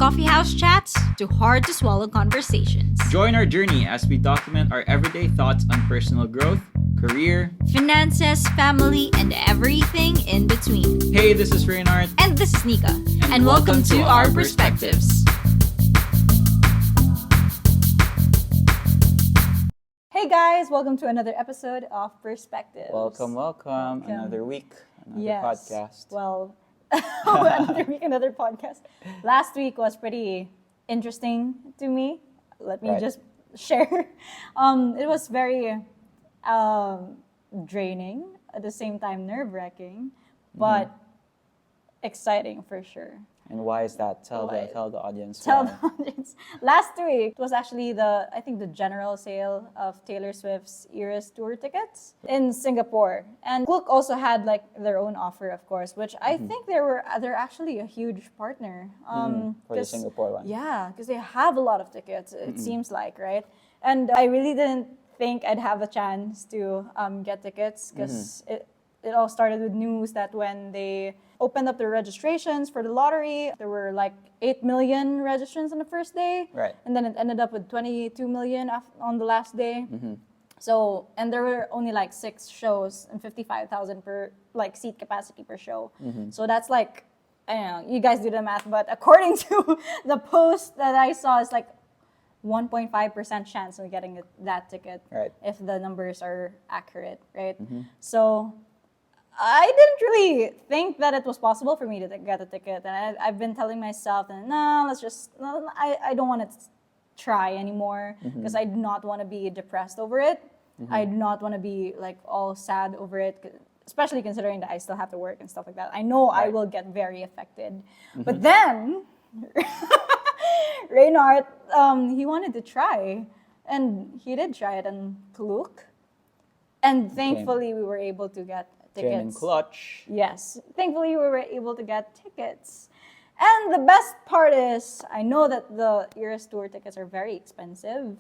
coffee house chats to hard to swallow conversations. Join our journey as we document our everyday thoughts on personal growth, career, Finances, family, and everything in between. Hey, this is Reynard. And this is Nika. And welcome to our perspectives. Hey guys, welcome to another episode of Perspectives. Welcome. Another week, another podcast. Well, another week, another podcast. Last week was pretty interesting to me. Let me just share. It was very draining, at the same time nerve-wracking, but exciting for sure. And why is that? Tell the audience. Tell why. the audience. Last week was actually the general sale of Taylor Swift's Eras tour tickets in Singapore, and Klook also had like their own offer, of course, which I think they're actually a huge partner. For the Singapore one. Yeah, because they have a lot of tickets. It seems like, right? And I really didn't think I'd have a chance to get tickets because it all started with news that when they opened up their registrations for the lottery, there were like 8 million registrants on the first day. Right. And then it ended up with 22 million on the last day. So, and there were only like 6 shows and 55,000 per like seat capacity per show. So that's like, I don't know, you guys do the math, but according to the post that I saw, it's like 1.5% chance of getting that ticket if the numbers are accurate, right? So I didn't really think that it was possible for me to get a ticket, and I've been telling myself, I don't want to try anymore because I do not want to be depressed over it. I do not want to be like all sad over it, especially considering that I still have to work and stuff like that. I know I will get very affected, but then Reynard, he wanted to try, and he did try it in Klook, and thankfully we were able to get tickets. Came in clutch. Yes, thankfully we were able to get tickets. And the best part is, I know that the Eras tour tickets are very expensive,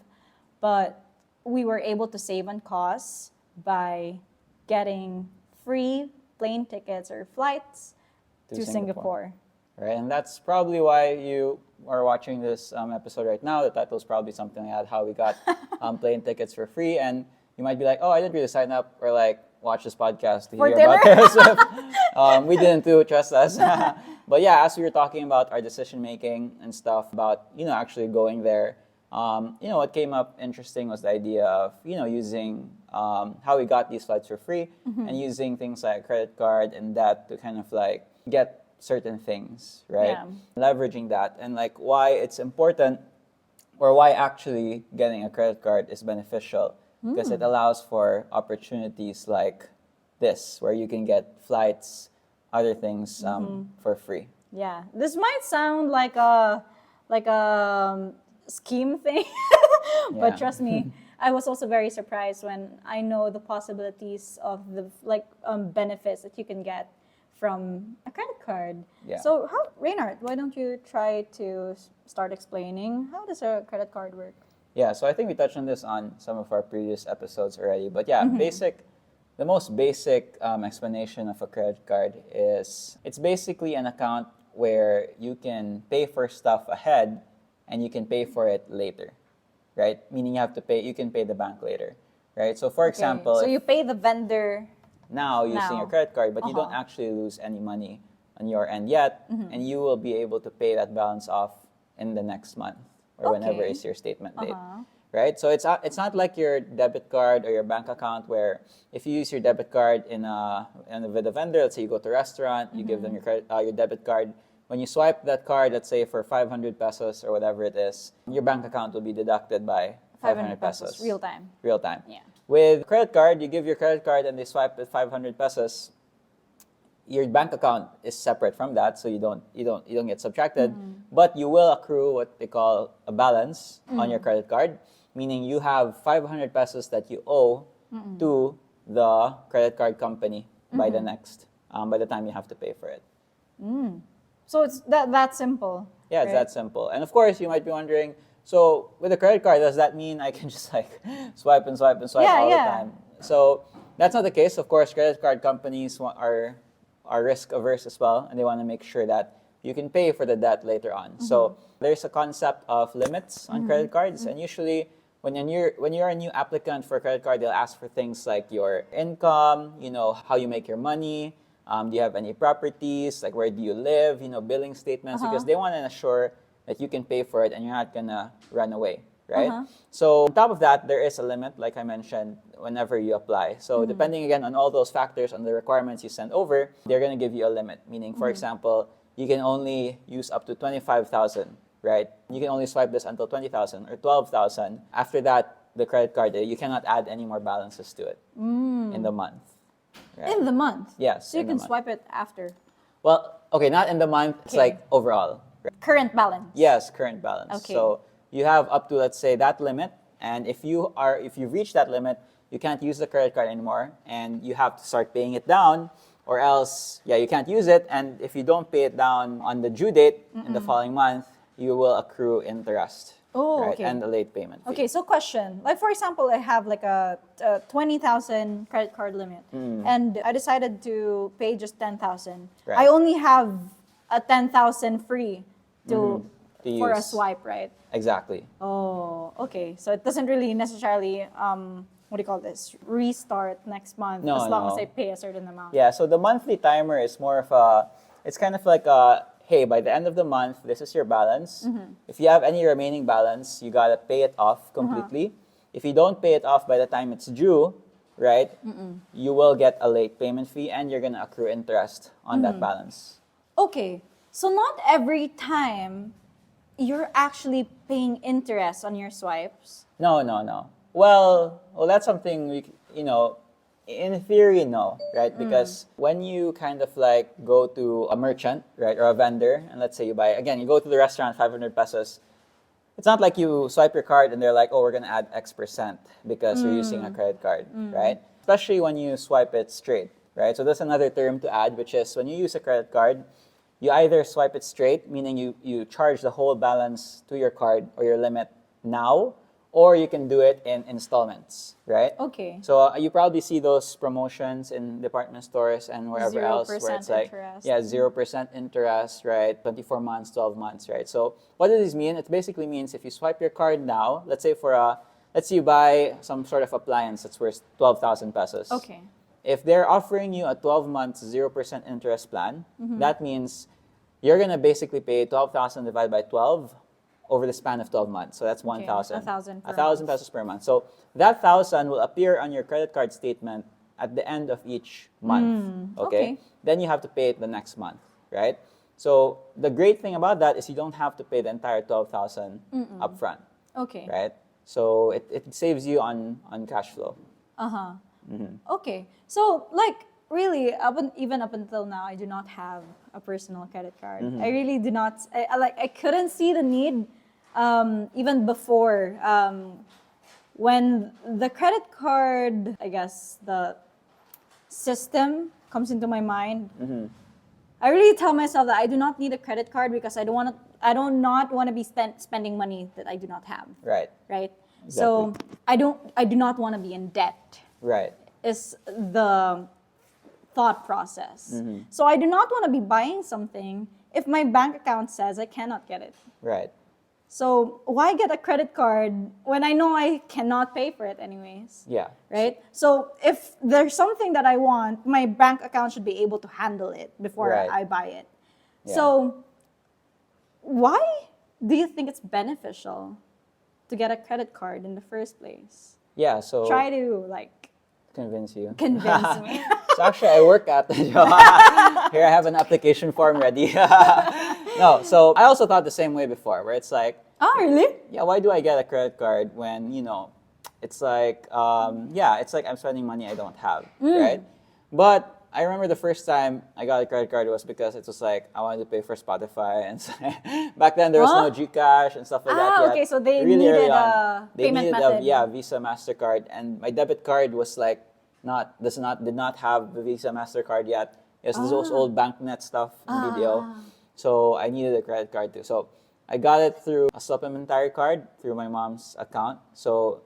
but we were able to save on costs by getting free plane tickets or flights to Singapore. Right, and that's probably why you are watching this episode right now. That was probably something like that, how we got plane tickets for free. And you might be like, oh, I didn't really sign up or like watch this podcast to hear about Taylor Swift. We didn't do, trust us. But yeah, as we were talking about our decision making and stuff about, actually going there, what came up interesting was the idea of, using how we got these flights for free and using things like credit card and that to kind of like get certain things, right? Yeah. Leveraging that and like why it's important or why actually getting a credit card is beneficial. Because it allows for opportunities like this, where you can get flights, other things for free. Yeah, this might sound like a scheme thing, but trust me, I was also very surprised when I know the possibilities of the benefits that you can get from a credit card. Yeah. So, Reynard, why don't you try to start explaining how does a credit card work? Yeah, so I think we touched on this on some of our previous episodes already. But yeah, the most basic explanation of a credit card is it's basically an account where you can pay for stuff ahead and you can pay for it later, right? Meaning you can pay the bank later, right? So for example, so you pay the vendor now using your credit card, but you don't actually lose any money on your end yet, and you will be able to pay that balance off in the next month. Or whenever is your statement date, right? So it's not like your debit card or your bank account where if you use your debit card with a vendor, let's say you go to a restaurant, you give them your debit card. When you swipe that card, let's say for 500 pesos or whatever it is, your bank account will be deducted by 500 pesos. Real time. Yeah. With credit card, you give your credit card and they swipe with 500 pesos. Your bank account is separate from that, so you don't get subtracted, but you will accrue what they call a balance on your credit card, meaning you have 500 pesos that you owe to the credit card company by the time you have to pay for it. So it's that simple. Yeah, it's that simple. And of course, you might be wondering, so with a credit card, does that mean I can just like swipe all the time? So that's not the case. Of course, credit card companies are risk averse as well, and they want to make sure that you can pay for the debt later on. So there's a concept of limits on credit cards, and usually when you're a new applicant for a credit card, they'll ask for things like your income, how you make your money, do you have any properties, like where do you live, billing statements, because they want to ensure that you can pay for it and you're not gonna run away, right? So on top of that, there is a limit, like I mentioned, whenever you apply. So depending again on all those factors, on the requirements you send over, they're gonna give you a limit. Meaning, for example, you can only use up to 25,000, right? You can only swipe this until 20,000 or 12,000. After that, the credit card, you cannot add any more balances to it in the month. Right? In the month? Yes. So you in the can month. swipe it after. Well, okay, not in the month. It's like overall. Right? Current balance. Yes, current balance. Okay. So you have up to, let's say, that limit, and if you reach that limit, you can't use the credit card anymore, and you have to start paying it down, or else, you can't use it. And if you don't pay it down on the due date in the following month, you will accrue interest. Oh, right? okay. And a late payment fee. Okay, so question. Like, for example, I have like a 20,000 credit card limit, and I decided to pay just 10,000. Right. I only have a 10,000 free To for a use. swipe, right? Exactly. Oh, okay. So it doesn't really necessarily, what do you call this, restart next month No, as long no. as I pay a certain amount. Yeah, so the monthly timer is more of it's kind of like hey, by the end of the month, this is your balance. If you have any remaining balance, you gotta pay it off completely. If you don't pay it off by the time it's due, right, you will get a late payment fee and you're gonna accrue interest on that balance. Okay, so not every time you're actually paying interest on your swipes. No. Well, that's something in theory, no, right? Because when you kind of like go to a merchant, right, or a vendor, and let's say you go to the restaurant, 500 pesos, it's not like you swipe your card and they're like, oh, we're gonna add X% because you're using a credit card, right? Especially when you swipe it straight, right? So that's another term to add, which is when you use a credit card, you either swipe it straight, meaning you charge the whole balance to your card or your limit now, or you can do it in installments, right? Okay. So you probably see those promotions in department stores and wherever else where 0% it's like, interest. 0% interest, right? 24 months, 12 months, right? So what does this mean? It basically means if you swipe your card now, let's say you buy some sort of appliance that's worth 12,000 pesos. Okay. If they're offering you a 12-month 0% interest plan, that means you're gonna basically pay 12,000 divided by 12 over the span of 12 months. So that's 1,000. 1,000 per 1,000 month. pesos per month. So that 1,000 will appear on your credit card statement at the end of each month. okay. Then you have to pay it the next month, right? So the great thing about that is you don't have to pay the entire 12,000 upfront, Okay. right? So it saves you on cash flow. Okay. So, like, really, even up until now, I do not have a personal credit card. I really do not. I couldn't see the need, even before, when the credit card, I guess, the system comes into my mind. I really tell myself that I do not need a credit card because I do not want to be spending money that I do not have. Right. Right. So I do not want to be in debt. Right. Is the thought process. So I do not want to be buying something if my bank account says I cannot get it. Right. So why get a credit card when I know I cannot pay for it anyways? Yeah. Right? So if there's something that I want, my bank account should be able to handle it before Right. I buy it. Yeah. So why do you think it's beneficial to get a credit card in the first place? Yeah. So Try to like convince you. convince me. So actually, I work at here. I have an application form ready. No, so I also thought the same way before, where it's like, Oh, really? yeah, why do I get a credit card when it's like, it's like I'm spending money I don't have, right? But I remember the first time I got a credit card was because it was like I wanted to pay for Spotify, and so back then there was no GCash and stuff like that yet. Okay, so they Really needed early on. a They payment needed method. Visa, MasterCard, and my debit card was like did not have the Visa, MasterCard yet. It was those old banknet stuff in BDO. So I needed a credit card too. So I got it through a supplementary card through my mom's account. So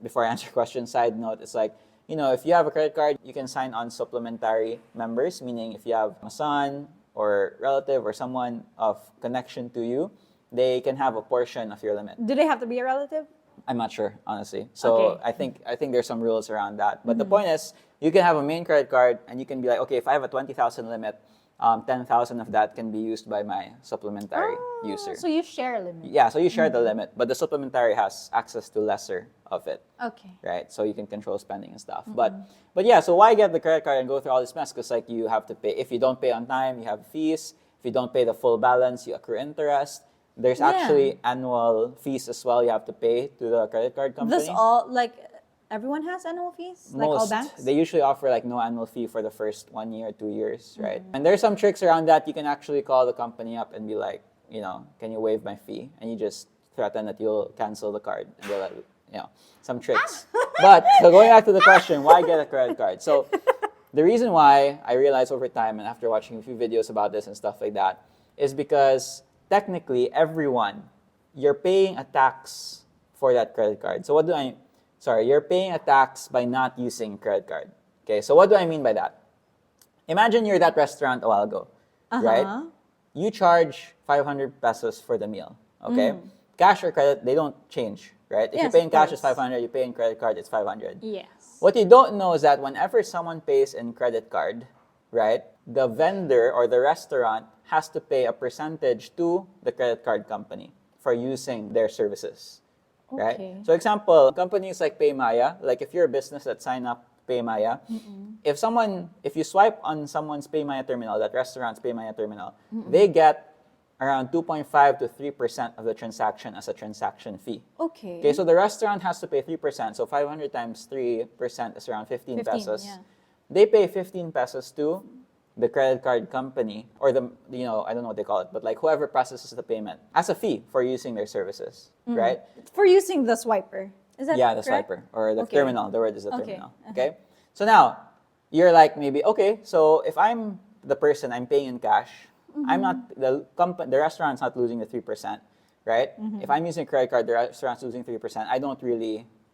before I answer your question, side note, it's like, if you have a credit card, you can sign on supplementary members, meaning if you have a son or relative or someone of connection to you, they can have a portion of your limit. Do they have to be a relative? I'm not sure, honestly. So Okay. I think there's some rules around that. But the point is, you can have a main credit card, and you can be like, okay, if I have a 20,000 limit, 10,000 of that can be used by my supplementary user. So you share a limit. Yeah, so you share the limit, but the supplementary has access to lesser of it, Okay. right? So you can control spending and stuff. But yeah, so why get the credit card and go through all this mess? Because like you have to pay. If you don't pay on time, you have fees. If you don't pay the full balance, you accrue interest. There's Yeah. actually annual fees as well you have to pay to the credit card company. This all like everyone has annual fees, like all Most, banks. they usually offer like no annual fee for the first 1 year, 2 years, right? And there's some tricks around that. You can actually call the company up and be like, you know, can you waive my fee? And you just threaten that you'll cancel the card. And they'll, you know, some tricks. But so going back to the question, why get a credit card? So the reason why I realized over time and after watching a few videos about this and stuff like that is because technically everyone, you're paying a tax for that credit card. So you're paying a tax by not using credit card. Okay, so what do I mean by that? Imagine you're at that restaurant a while ago, right? You charge 500 pesos for the meal, okay? Cash or credit, they don't change, right? If Yes, you pay in of cash, course. it's 500. You pay in credit card, it's 500. Yes. What you don't know is that whenever someone pays in credit card, right, the vendor or the restaurant has to pay a percentage to the credit card company for using their services, right? Okay. So example, companies like PayMaya, like if you're a business that sign up PayMaya, if you swipe on someone's PayMaya terminal, that restaurant's PayMaya terminal, they get around 2.5 to 3% of the transaction as a transaction fee. Okay. Okay, so the restaurant has to pay 3%. So 500 times 3% is around 15 pesos. yeah. They pay 15 pesos to the credit card company or I don't know what they call it, but like whoever processes the payment as a fee for using their services, right? For using the swiper. Is that Yeah, the correct? swiper or the Okay. terminal. The word is the Okay, terminal. Okay. So now you're like maybe okay. So if I'm the person, I'm paying in cash. I'm not the restaurant's not losing the 3%, right? If I'm using a credit card, the restaurant's losing 3%.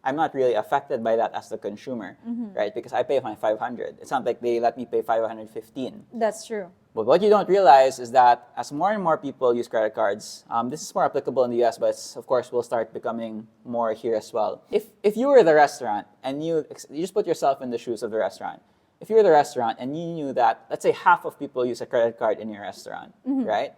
I'm not really affected by that as the consumer, right? Because I pay my 500. It's not like they let me pay 515. That's true. But what you don't realize is that as more and more people use credit cards, this is more applicable in the US, but of course will start becoming more here as well. If you were the restaurant and you just put yourself in the shoes of the restaurant, if you were the restaurant and you knew that, let's say half of people use a credit card in your restaurant, right?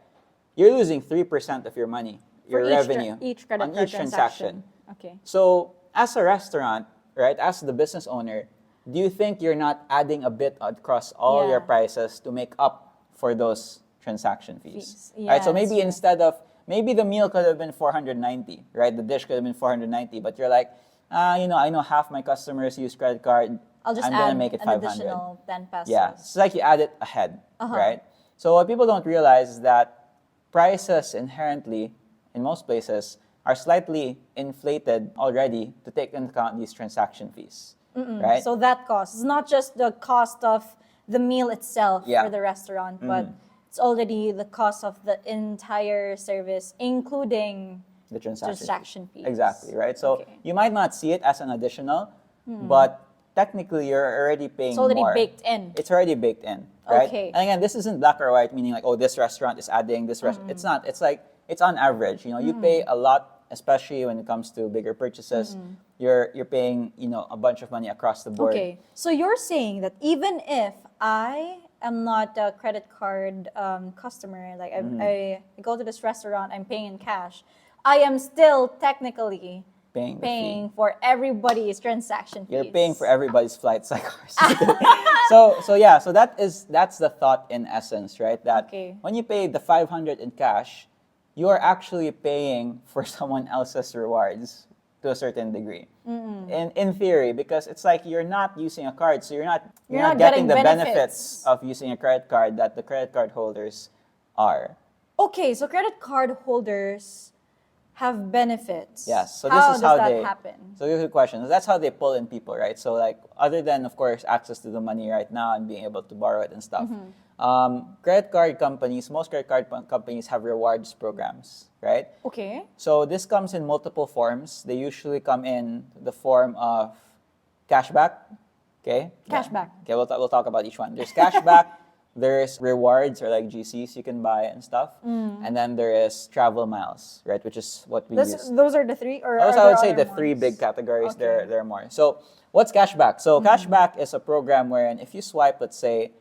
You're losing 3% of your money, your For revenue each credit on card each transaction. Okay. So as a restaurant, right, as the business owner, do you think you're not adding a bit across all Yeah. your prices to make up for those transaction fees? Fees. Right? So Yes, maybe yeah. maybe the meal could have been 490, right? The dish could have been 490, but you're like, I know half my customers use credit card. I'll just I'm add gonna make it an 500. additional 10 pesos. Yeah, it's like you add it ahead, right? So what people don't realize is that prices inherently, in most places, are slightly inflated already to take into account these transaction fees, right? So that cost. It's not just the cost of the meal itself Yeah. for the restaurant, but it's already the cost of the entire service, including the transaction fees. Exactly, right? So Okay. you might not see it as an additional, but technically you're already paying It's already more. baked in. It's already baked in, right? Okay. And again, this isn't black or white, meaning like, oh, this restaurant is adding this restaurant. It's not. It's like, it's on average. You pay a lot, especially when it comes to bigger purchases. You're paying, a bunch of money across the board. Okay. So you're saying that even if I am not a credit card customer, like I go to this restaurant, I'm paying in cash, I am still technically Paying the paying for everybody's transaction fees. You're paying for everybody's flights like ours. So that's the thought in essence, right? That Okay. when you pay the 500 in cash, you are actually paying for someone else's rewards to a certain degree. In theory, because it's like you're not using a card, so you're not getting the benefits of using a credit card that the credit card holders are. Okay, so credit card holders have benefits. Yes. So this How is does how that they happen? So here's the question. So that's how they pull in people, right? So like other than of course access to the money right now and being able to borrow it and stuff. Credit card companies, most credit card companies have rewards programs, right? Okay. So this comes in multiple forms. They usually come in the form of cashback. Okay. Cashback. Okay, we'll talk about each one. There's cashback, there's rewards or like GCs you can buy and stuff. And then there is travel miles, right? Which is what we use. Those are the three, or Those are I there would say other the three ones? big categories. Okay. There are more. So what's cashback? So cashback is a program wherein if you swipe, let's say,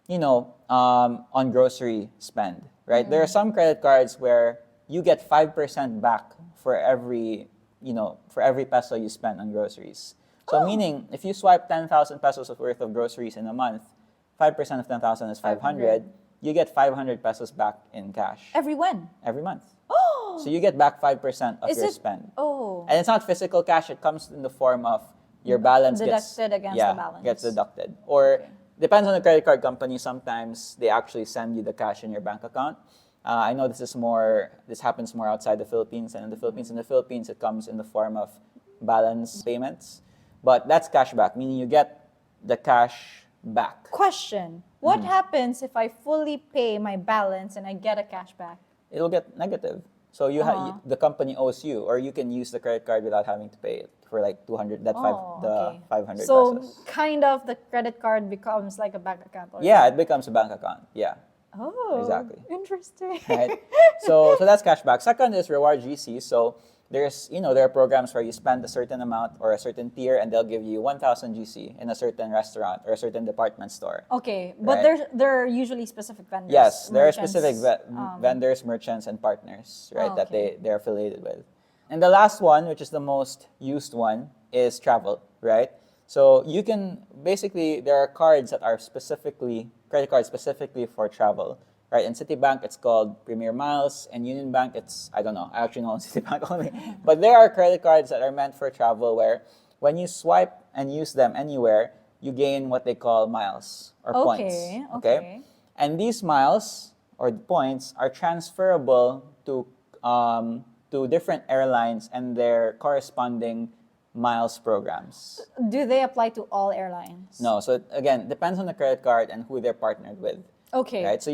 on grocery spend, right? There are some credit cards where you get 5% back for every peso you spend on groceries. So meaning, if you swipe 10,000 pesos worth of groceries in a month, 5% of 10,000 is 500. You get 500 pesos back in cash Every when? every month. Oh, So you get back 5% of is your it? spend. Oh, And it's not physical cash, it comes in the form of your balance deducted against the balance. gets deducted. Or Okay. depends on the credit card company, sometimes they actually send you the cash in your bank account. I know this happens more outside the Philippines, and in the Philippines it comes in the form of balance payments. But that's cashback, meaning you get the cash back. Question: What Mm-hmm. happens if I fully pay my balance and I get a cashback? It'll get negative. So the company owes you, or you can use the credit card without having to pay it for like 200, Okay. 500 So pesos. kind of the credit card becomes like a bank account. Already. Yeah, it becomes a bank account. Yeah. Oh, Exactly. Interesting. Right? So that's cashback. Second is reward GC. So there are programs where you spend a certain amount or a certain tier and they'll give you 1,000 GC in a certain restaurant or a certain department store. Okay, but Right. there are usually specific vendors. Yes, there are merchants, specific vendors, merchants, and partners, right, Oh, that okay. they're affiliated with. And the last one, which is the most used one, is travel, right? So you can there are cards that are credit cards specifically for travel, right? In Citibank, it's called Premier Miles, and Union Bank, I don't know, I actually know Citibank only. But there are credit cards that are meant for travel where when you swipe and use them anywhere, you gain what they call miles or points. Okay. And these miles or the points are transferable to different airlines and their corresponding miles programs. Do they apply to all airlines? No, so again, depends on the credit card and who they're partnered with. Okay. Right, so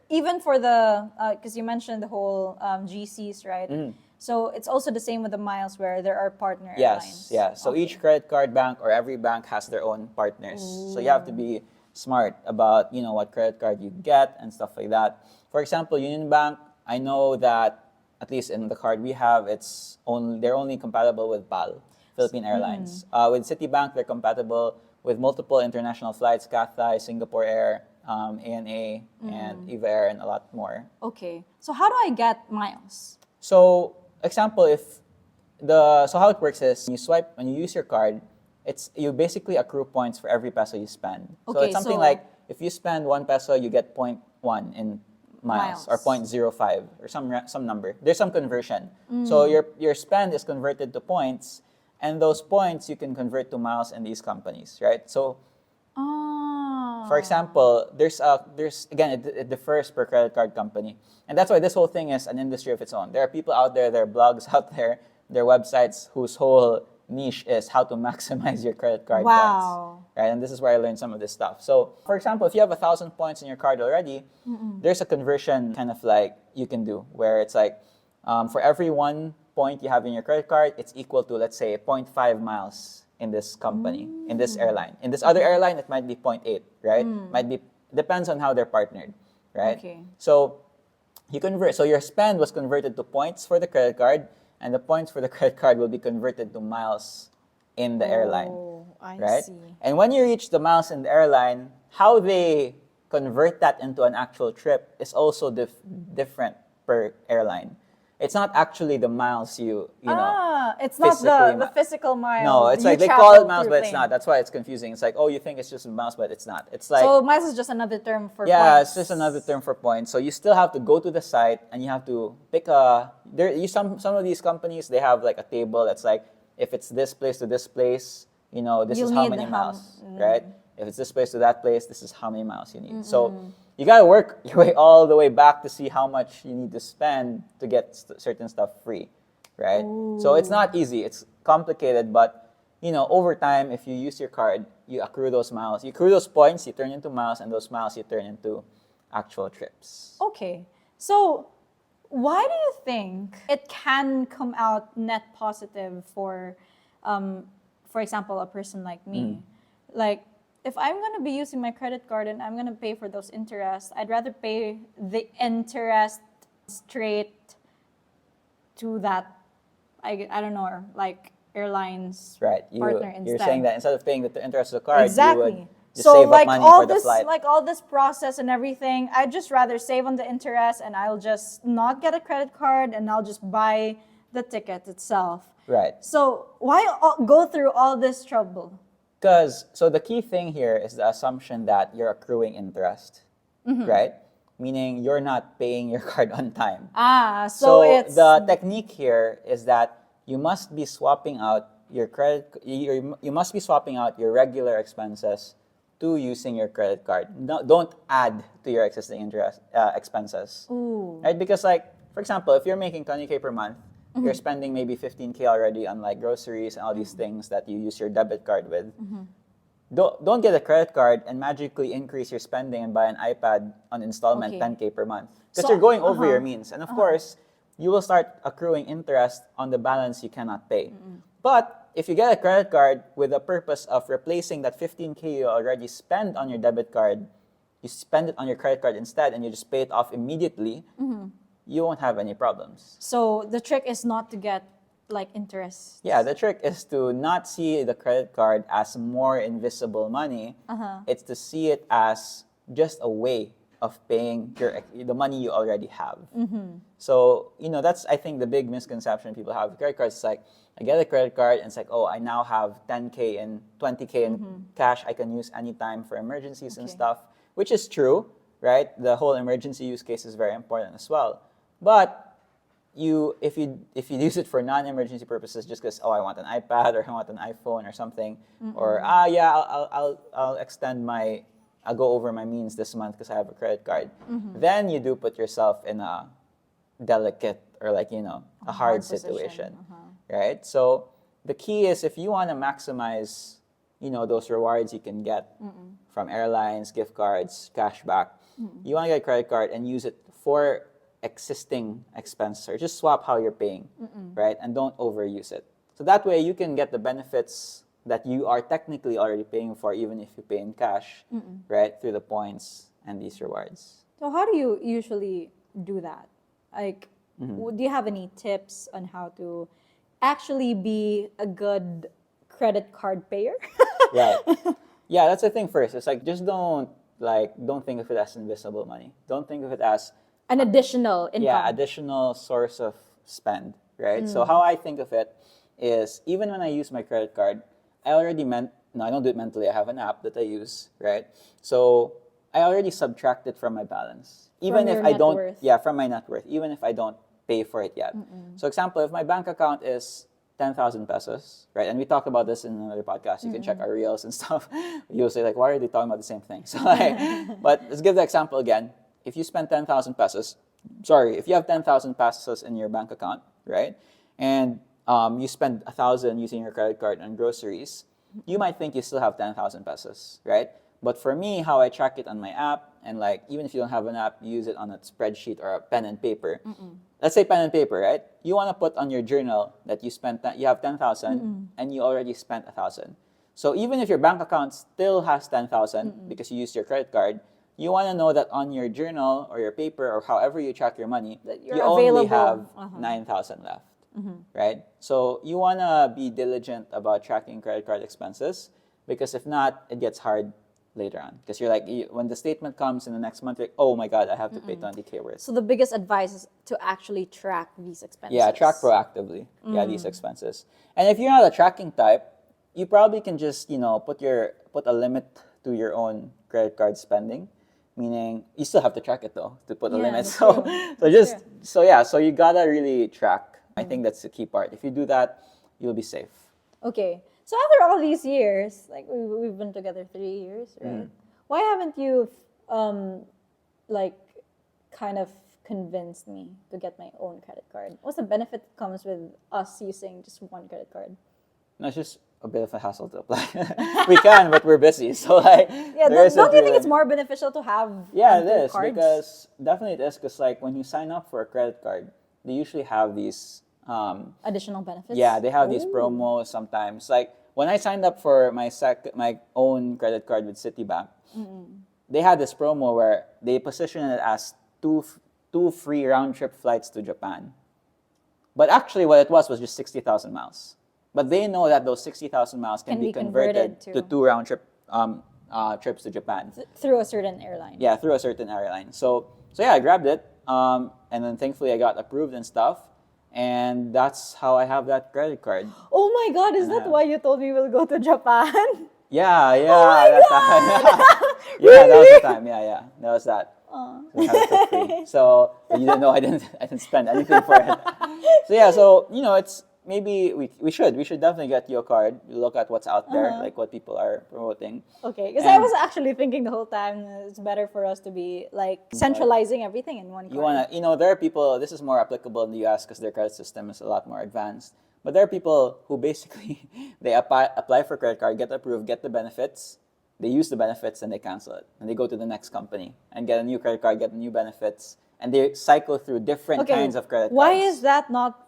even for the because you mentioned the whole GCs, right? So it's also the same with the miles where there are partner airlines. Yes, yeah. So each credit card bank or every bank has their own partners. So you have to be smart about what credit card you get and stuff like that. For example, Union Bank, I know that at least in the card we have, they're only compatible with PAL, Philippine Airlines. With Citibank, they're compatible with multiple international flights, Cathay, Singapore Air, ANA, and Eva Air, and a lot more. Okay. So how do I get miles? So, example, so how it works is when you use your card, you basically accrue points for every peso you spend. So Okay, it's something so- like if you spend 1 peso, you get 0.1 in miles, or 0.05 or some number. There's some conversion. So your spend is converted to points, and those points you can convert to miles in these companies, right? So for example, there's again it differs per credit card company, and that's why this whole thing is an industry of its own. There are people out there, there are blogs out there, there are websites whose whole niche is how to maximize your credit card Wow. points, right? And this is where I learned some of this stuff. So, for example, if you have 1,000 points in your card already, there's a conversion kind of like you can do where it's like for every 1 point you have in your credit card, it's equal to, let's say, 0.5 miles in this company, in this airline. In this other airline, it might be 0.8, right? Depends on how they're partnered, right? Okay. So you convert. So your spend was converted to points for the credit card, and the points for the credit card will be converted to miles in the airline, I right? see. And when you reach the miles in the airline, how they convert that into an actual trip is also different per airline. It's not actually the miles you know. It's not physically the physical mile. No, it's you like they travel call it miles, through but it's plane. not. That's why it's confusing. It's like, oh, you think it's just miles, but it's not. It's like So miles is just another term for yeah, points. it's just another term for points. So you still have to go to the site and you have to pick some of these companies, they have like a table that's like, if it's this place to this place, this You'll is how need many how- miles, right? If it's this place to that place, this is how many miles you need. So you gotta work your way all the way back to see how much you need to spend to get certain stuff free, right? So it's not easy. It's complicated, but over time, if you use your card, you accrue those miles. You accrue those points, you turn into miles, and those miles you turn into actual trips. Okay. So why do you think it can come out net positive for example, a person like me? Like, if I'm gonna be using my credit card and I'm gonna pay for those interests, I'd rather pay the interest straight to that. I don't know, like airlines Right. partner You're instead. saying that instead of paying the interest of the card, you Exactly. would just So save up like money all for the this, flight. like all this process and everything, I'd just rather save on the interest and I'll just not get a credit card and I'll just buy the ticket itself. Right. So why go through all this trouble? So the key thing here is the assumption that you're accruing interest, right? Meaning you're not paying your card on time. So it's the technique here is that you must be swapping out your you must be swapping out your regular expenses to using your credit card. No, don't add to your existing interest expenses, right? Because like for example, if you're making 20K per month, you're spending maybe 15K already on like groceries and all these things that you use your debit card with. Don't get a credit card and magically increase your spending and buy an iPad on installment Okay. 10K per month. Because So- you're going over your means. And of course, you will start accruing interest on the balance you cannot pay. But if you get a credit card with the purpose of replacing that 15K you already spend on your debit card, you spend it on your credit card instead and you just pay it off immediately, you won't have any problems. So the trick is not to get like interest. Yeah, the trick is to not see the credit card as more invisible money. It's to see it as just a way of paying the money you already have. So, that's, I think, the big misconception people have with credit cards. It's like, I get a credit card and it's like, oh, I now have 10K and 20K in cash I can use anytime for emergencies and Okay. stuff, which is true, right? The whole emergency use case is very important as well. But if you use it for non-emergency purposes, just because I want an iPad or I want an iPhone or something, or I'll extend I'll go over my means this month because I have a credit card, then you do put yourself in a delicate or a hard position. situation, right? So the key is if you want to maximize, those rewards you can get from airlines, gift cards, cash back, you want to get a credit card and use it for existing expenses, or just swap how you're paying, right? And don't overuse it. So that way you can get the benefits that you are technically already paying for, even if you pay in cash, right? Through the points and these rewards. So how do you usually do that? Like, do you have any tips on how to actually be a good credit card payer? Right. Yeah, that's the thing first. It's like, just don't think of it as invisible money. Don't think of it as An additional income. Yeah, additional source of spend, right? So how I think of it is, even when I use my credit card, I don't do it mentally. I have an app that I use, right? So I already subtract it from my balance. Even From if your I net don't, worth. yeah, from my net worth, even if I don't pay for it yet. So example, if my bank account is 10,000 pesos, right? And we talked about this in another podcast. You can check our reels and stuff. You'll say why are they talking about the same thing? So but let's give the example again. If you spend 10,000 pesos, if you have 10,000 pesos in your bank account, right? And you spend 1,000 using your credit card on groceries, you might think you still have 10,000 pesos, right? But for me, how I track it on my app, and even if you don't have an app, you use it on a spreadsheet or a pen and paper. Let's say pen and paper, right? You want to put on your journal that you have 10,000 and you already spent 1,000. So even if your bank account still has 10,000 because you used your credit card, you want to know that on your journal or your paper or however you track your money, That you you're only available. have 9,000 left, right? So you want to be diligent about tracking credit card expenses, because if not, it gets hard later on. Because you're when the statement comes in the next month, you're like, oh my God, I have to pay 20K worth. So the biggest advice is to actually track these expenses. Yeah, track proactively. Yeah, these expenses. And if you're not a tracking type, you probably can just, put a limit to your own credit card spending. Meaning, you still have to track it though, to put a Yeah, limit. that's So, true. so you gotta really track. I think that's the key part. If you do that, you'll be safe. Okay. So after all these years, like we've been together 3 years, right? Why haven't you, kind of convinced me to get my own credit card? What's the benefit that comes with us using just one credit card? No, it's just a bit of a hassle to apply. We can, but we're busy. So Yeah, there isn't don't you think really- it's more beneficial to have Yeah, it two is, cards? because definitely it is, because when you sign up for a credit card, they usually have these additional benefits? yeah, they have these Ooh. promos sometimes. when I signed up for my own credit card with Citibank, they had this promo where they positioned it as two free round trip flights to Japan. But actually, what it was just 60,000 miles. But they know that those 60,000 miles can be converted to 2 round trip trips to Japan. Through a certain airline. Yeah, through a certain airline. So yeah, I grabbed it, and then thankfully I got approved and stuff, and that's how I have that credit card. Oh my God, is that why you told me we'll go to Japan? Yeah, my that time. Yeah, that was the time. Yeah, that was that. So we had it for free. So but you didn't know I didn't spend anything for it. So yeah, so it's. Maybe we should definitely get you a card. Look at what's out there, like what people are promoting. Okay, because I was actually thinking the whole time it's better for us to be like centralizing everything in one card. You wanna, there are people. This is more applicable in the U.S. because their credit system is a lot more advanced. But there are people who basically they apply for credit card, get approved, get the benefits. They use the benefits and they cancel it, and they go to the next company and get a new credit card, get the new benefits, and they cycle through different kinds of credit cards. Why is that not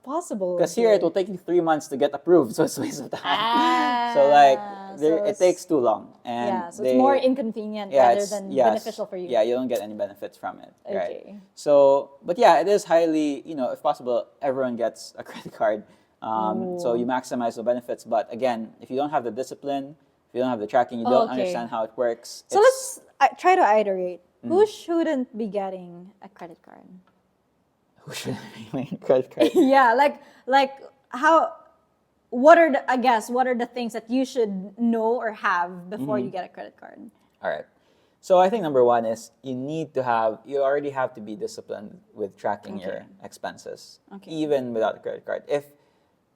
possible? Because here it will take you 3 months to get approved, so it's a waste of time. So it takes too long, and so it's more inconvenient rather than beneficial for you. Yeah, you don't get any benefits from it, right? Okay. So, but yeah, it is highly, if possible, everyone gets a credit card. So you maximize the benefits, but again, if you don't have the discipline, if you don't have the tracking, you don't understand how it works. So let's try to iterate. Who shouldn't be getting a credit card? Who should be getting a credit card? Yeah, like how. What are the things that you should know or have before you get a credit card? All right. So I think number one is you already have to be disciplined with tracking your expenses, even without a credit card. If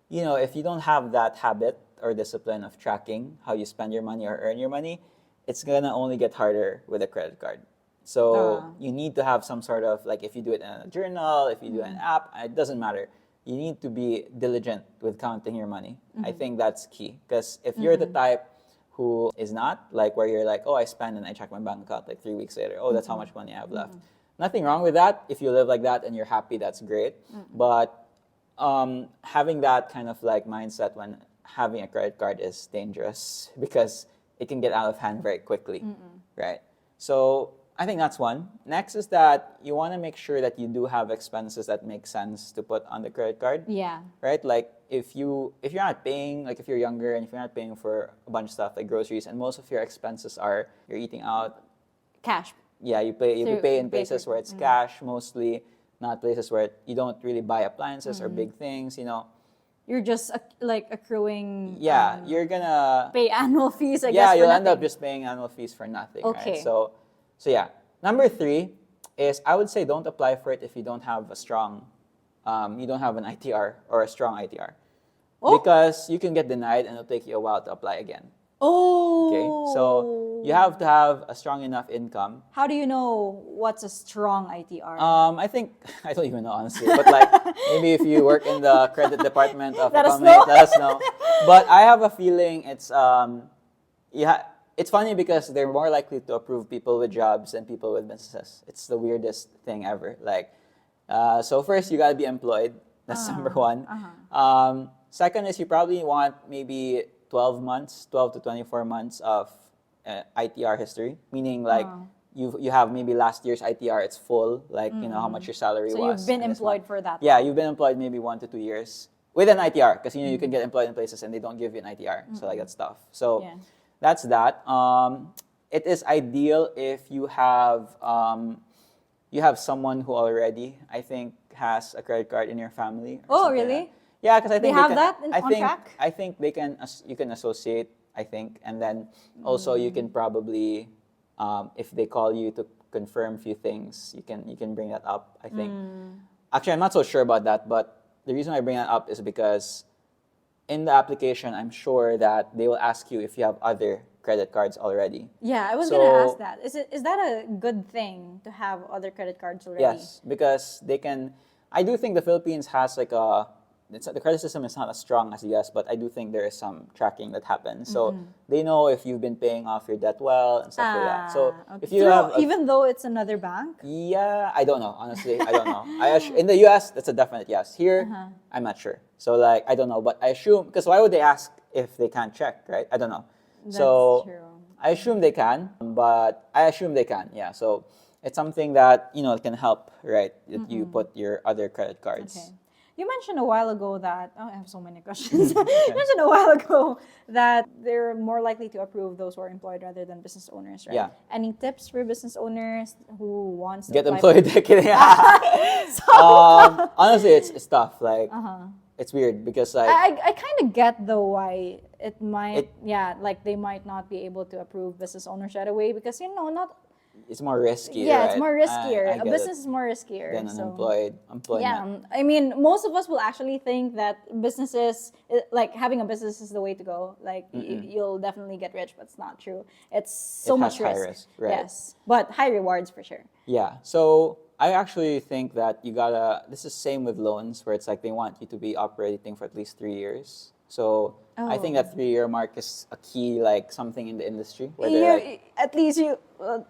you don't have that habit or discipline of tracking how you spend your money or earn your money, it's gonna only get harder with a credit card. So you need to have some sort of, like, if you do it in a journal, if you do an app, it doesn't matter. You need to be diligent with counting your money. I think that's key. Because if you're the type who is not, like, where you're like, oh, I spend and I check my bank account like 3 weeks later, oh, that's how much money I have left. Nothing wrong with that. If you live like that and you're happy, that's great. But having that kind of like mindset when having a credit card is dangerous because it can get out of hand very quickly, right? So I think that's one. Next is that you want to make sure that you do have expenses that make sense to put on the credit card. Yeah. Right? Like if you're not paying, like if you're younger and if you're not paying for a bunch of stuff like groceries and most of your expenses are you're eating out. Cash. Yeah, you pay in places where it's cash mostly, not places where you don't really buy appliances or big things, You're just accruing. Yeah, you're gonna pay annual fees. I guess. Yeah, you'll end up just paying annual fees for nothing. Okay. Right? So yeah. Number 3 is I would say don't apply for it if you don't have a strong, you don't have an ITR or a strong ITR, because you can get denied and it'll take you a while to apply again. Oh. Okay. So you have to have a strong enough income. How do you know what's a strong ITR? I think I don't even know honestly, but like maybe if you work in the credit department of Let a us company, know. let us know. But I have a feeling it's it's funny because they're more likely to approve people with jobs than people with businesses. It's the weirdest thing ever. Like, so first you gotta be employed. That's number 1. Second is you probably want maybe 12 to 24 months of ITR history, meaning like you have maybe last year's ITR, it's full, like how much your salary was. So you've been employed for that. Yeah, you've been employed maybe 1 to 2 years with an ITR, because you can get employed in places and they don't give you an ITR, so like that's tough. So that's that. It is ideal if you have someone who already, I think, has a credit card in your family. Oh, really? Like yeah, because I think they have that on track? I think you can associate. I think, and then also you can probably, if they call you to confirm a few things, you can bring that up. I think. Actually, I'm not so sure about that, but the reason I bring that up is because in the application, I'm sure that they will ask you if you have other credit cards already. Yeah, I was gonna ask that. Is that a good thing to have other credit cards already? Yes, because they can. I do think the Philippines has like the credit system is not as strong as the US, but I do think there is some tracking that happens. So they know if you've been paying off your debt well and stuff like that. So if you have even though it's another bank? Yeah, I don't know. Honestly, I don't know. In the US, that's a definite yes. Here, I'm not sure. So like I don't know, but I assume, because why would they ask if they can't check, right? I don't know. That's So true. I assume they can, but I assume they can. Yeah. So it's something that can help, right? That you put your other credit cards. Okay. You mentioned a while ago that I have so many questions. You mentioned a while ago that they're more likely to approve those who are employed rather than business owners, right? Yeah. Any tips for business owners who wants to Get apply employed. Kidding. Honestly, it's tough. Like it's weird because like I kind of get though why it might like they might not be able to approve business owners right away because not it's more risky. yeah, right? it's more riskier. I A get business it. is more riskier. Than so. unemployed. Yeah, Employment. I mean, most of us will actually think that businesses, like having a business is the way to go. Like you'll definitely get rich, but it's not true. It's so It much has high risk. risk, right. Yes, but high rewards for sure. Yeah. So I actually think that you gotta. This is same with loans, where it's like they want you to be operating for at least 3 years. So I think that 3-year mark is a key, like something in the industry where they're like, At least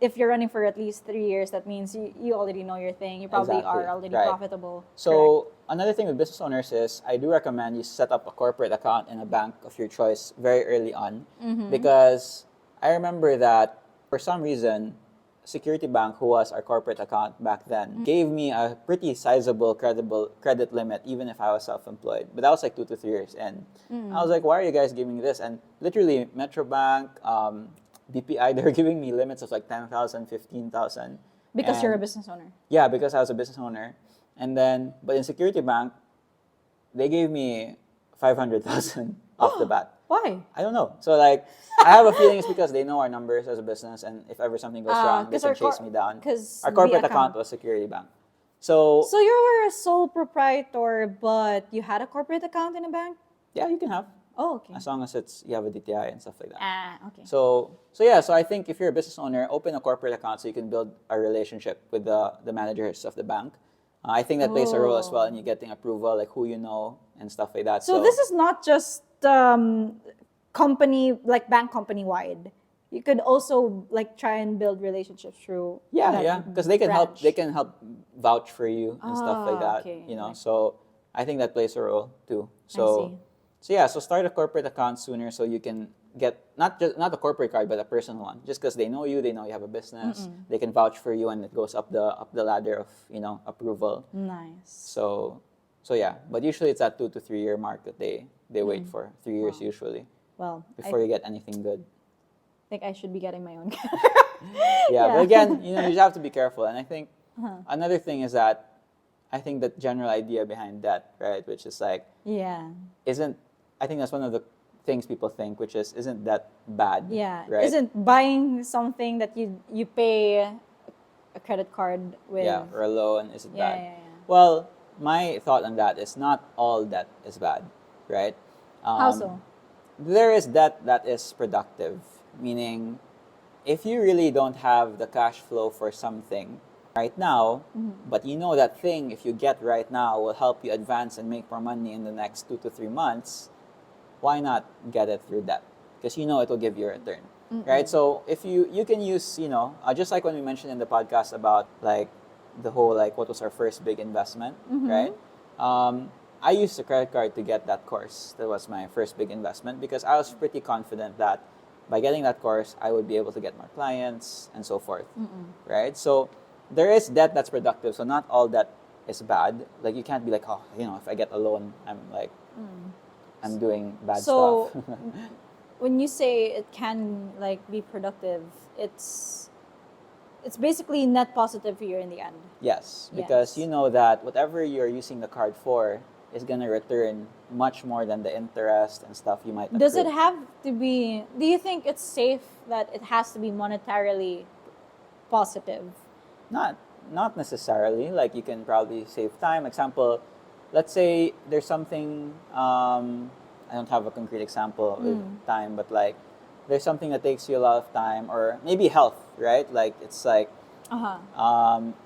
if you're running for at least 3 years, that means you already know your thing. You probably Exactly, are already right. profitable. So another thing with business owners is I do recommend you set up a corporate account in a bank of your choice very early on because I remember that for some reason Security Bank, who was our corporate account back then, gave me a pretty sizable credit limit even if I was self-employed. But that was like 2 to 3 years in. I was like, why are you guys giving me this? And literally Metrobank, BPI, they're giving me limits of like 10,000, 15,000. Because you're a business owner. Yeah, because I was a business owner. And then, but in Security Bank, they gave me 500,000 off the bat. Why? I don't know. So like, I have a feeling it's because they know our numbers as a business, and if ever something goes wrong, they 'cause can our chase cor- me down. 'cause Our the corporate account. account was Security Bank. So So you were a sole proprietor, but you had a corporate account in a bank? yeah, you can have Oh, okay. as long as you have a DTI and stuff like that. Okay. So yeah, so I think if you're a business owner, open a corporate account so you can build a relationship with the managers of the bank. I think that plays a role as well in you getting approval, like who you know and stuff like that. So this is not just bank company wide. You could also like try and build relationships through that because they can help. branch. They can help vouch for you and stuff like that. Okay, right. So I think that plays a role too. see. So start a corporate account sooner so you can get not a corporate card but a personal one. Just because they know you have a business, they can vouch for you, and it goes up the ladder of approval. Nice. So yeah, but usually it's that 2 to 3 year mark that they wait for 3 years usually Well, before you get anything good. I think I should be getting my own. Yeah, but again, you just have to be careful. And I think another thing is that I think the general idea behind that, right, which is like, Yeah. I think that's one of the things people think, which isn't that bad. Yeah. Right? Isn't buying something that you pay a credit card with? Yeah, or a loan, is it Yeah, bad? yeah, yeah. Well, my thought on that is not all debt is bad, right? How so? There is debt that is productive, meaning if you really don't have the cash flow for something right now, but you know that thing, if you get right now, will help you advance and make more money in the next 2 to 3 months, why not get it through debt? Because you know it will give you a return, right? So if you can use, just like when we mentioned in the podcast about like the whole like what was our first big investment, right? I used a credit card to get that course. That was my first big investment because I was pretty confident that by getting that course, I would be able to get more clients and so forth, right? So there is debt that's productive. So not all debt is bad. Like you can't be like, oh, if I get a loan, I'm like, I'm doing bad So stuff. when you say it can like be productive, it's basically net positive for you in the end. Yes, because Yes. you know that whatever you're using the card for is going to return much more than the interest and stuff you might Does it accrue. have to be? Do you think it's safe that it has to be monetarily positive? Not necessarily. Like you can probably save time. Example, let's say there's something. I don't have a concrete example with time, but like there's something that takes you a lot of time, or maybe health, right? Like it's like,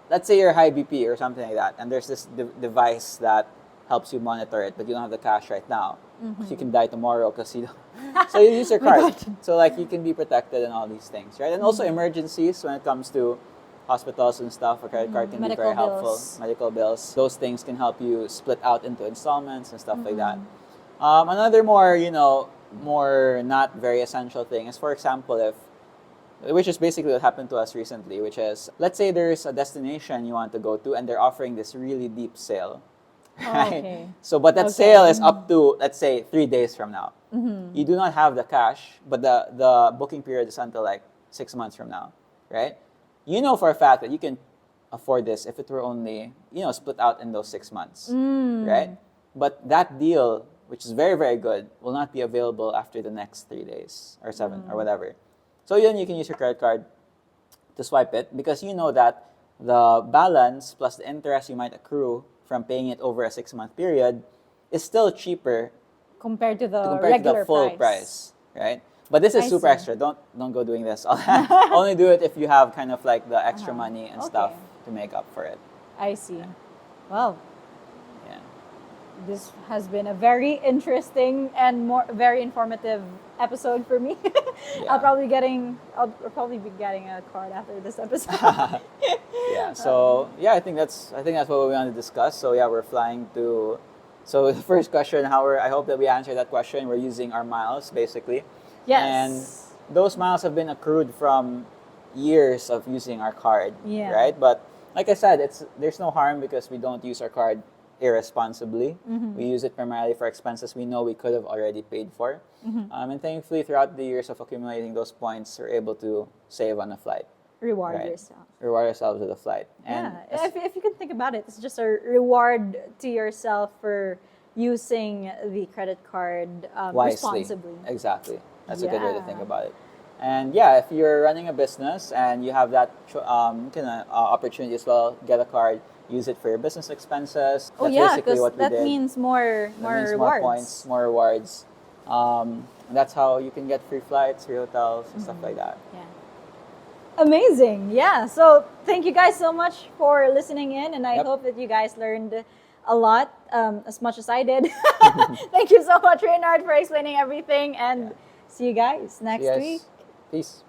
let's say you're high BP or something like that, and there's this device that helps you monitor it, but you don't have the cash right now. So you can die tomorrow because you don't. So you use your card. So like you can be protected and all these things, right? And also emergencies when it comes to hospitals and stuff, a credit card can be Medical very helpful. bills. Medical bills. Those things can help you split out into installments and stuff like that. Another more, more not very essential thing is, for example, which is basically what happened to us recently, which is, let's say there's a destination you want to go to and they're offering this really deep sale. Right? okay. So, but that Okay. sale is up to, let's say, 3 days from now. You do not have the cash, but the booking period is until like 6 months from now, right? You know for a fact that you can afford this if it were only, split out in those 6 months, right? But that deal, which is very, very good, will not be available after the next 3 days or 7 or whatever. So then you can use your credit card to swipe it because you know that the balance plus the interest you might accrue from paying it over a 6-month period is still cheaper Compared to the compared to regular the full price, right? But this is I super see. extra. Don't go doing this. Only do it if you have kind of like the extra money and stuff Okay. to make up for it. I see. Well, Yeah. this has been a very interesting and very informative episode for me. Yeah. I'll probably be getting a card after this episode. Yeah. So I think that's what we want to discuss. So yeah, we're flying to. So the first question, I hope that we answered that question. We're using our miles basically. Yes. And those miles have been accrued from years of using our card. Yeah. Right. But like I said, there's no harm because we don't use our card irresponsibly. We use it primarily for expenses we know we could have already paid for. And thankfully, throughout the years of accumulating those points, we're able to save on a flight. Reward Right. yourself. Reward ourselves with a flight. And Yeah, if you can think about it, it's just a reward to yourself for using the credit card wisely. responsibly. Exactly. That's a good way to think Yeah. about it. And yeah, if you're running a business and you have that opportunity as well, get a card, use it for your business expenses. Oh That's yeah, basically because what we that did. means more That means rewards. more points, more rewards. And that's how you can get free flights, free hotels, and stuff like that. Yeah. Amazing. Yeah. So thank you guys so much for listening in, and I Yep. hope that you guys learned a lot, as much as I did. Thank you so much, Reynard, for explaining everything, and see you guys next Yes. week. Peace.